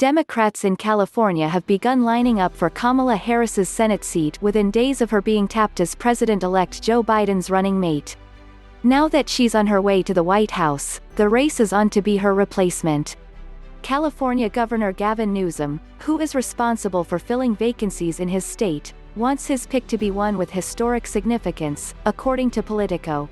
Democrats in California have begun lining up for Kamala Harris's Senate seat within days of her being tapped as President-elect Joe Biden's running mate. Now that she's on her way to the White House, the race is on to be her replacement. California Governor Gavin Newsom, who is responsible for filling vacancies in his state, wants his pick to be one with historic significance, according to Politico.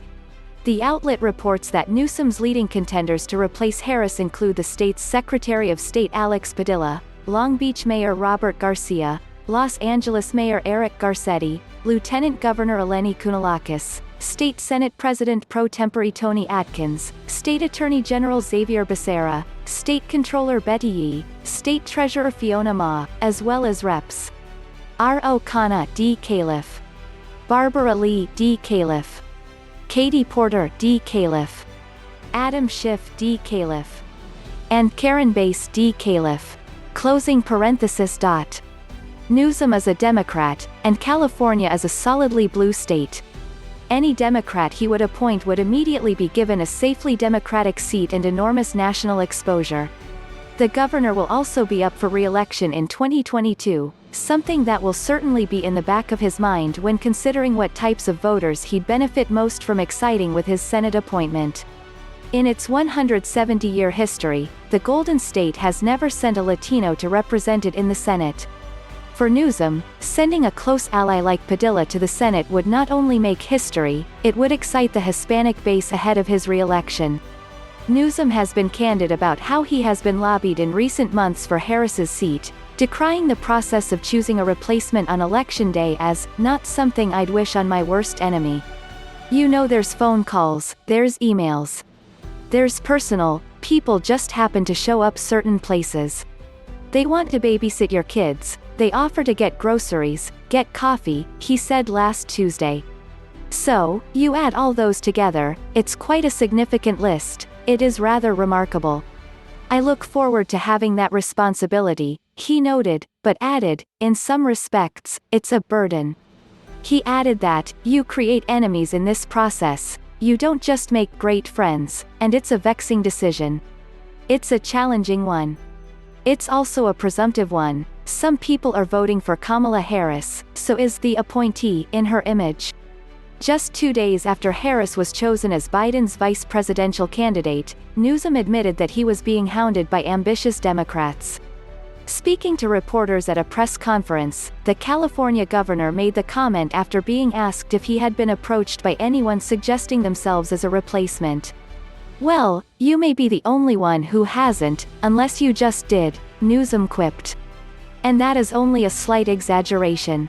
The outlet reports that Newsom's leading contenders to replace Harris include the state's Secretary of State Alex Padilla, Long Beach Mayor Robert Garcia, Los Angeles Mayor Eric Garcetti, Lieutenant Governor Eleni Kounalakis, State Senate President pro tempore Tony Atkins, State Attorney General Xavier Becerra, State Controller Betty Yee, State Treasurer Fiona Ma, as well as Reps. R.O. Khanna D. Califf, Barbara Lee D. Califf, Katie Porter D. Califf, Adam Schiff D. Califf, and Karen Bass D. Califf. Closing parenthesis. Newsom is a Democrat, and California is a solidly blue state. Any Democrat he would appoint would immediately be given a safely Democratic seat and enormous national exposure. The governor will also be up for re-election in 2022, something that will certainly be in the back of his mind when considering what types of voters he'd benefit most from exciting with his Senate appointment. In its 170-year history, the Golden State has never sent a Latino to represent it in the Senate. For Newsom, sending a close ally like Padilla to the Senate would not only make history, it would excite the Hispanic base ahead of his re-election. Newsom has been candid about how he has been lobbied in recent months for Harris's seat, decrying the process of choosing a replacement on Election Day as, "not something I'd wish on my worst enemy. You know, there's phone calls, there's emails. There's personal, people just happen to show up certain places. They want to babysit your kids, they offer to get groceries, get coffee," he said last Tuesday. So, you add all those together, it's quite a significant list. It is rather remarkable. "I look forward to having that responsibility," he noted, but added, "in some respects, it's a burden." He added that, "You create enemies in this process, you don't just make great friends, and it's a vexing decision. It's a challenging one. It's also a presumptive one. Some people are voting for Kamala Harris, so is the appointee in her image." Just 2 days after Harris was chosen as Biden's vice presidential candidate, Newsom admitted that he was being hounded by ambitious Democrats. Speaking to reporters at a press conference, the California governor made the comment after being asked if he had been approached by anyone suggesting themselves as a replacement. "Well, you may be the only one who hasn't, unless you just did," Newsom quipped. "And that is only a slight exaggeration.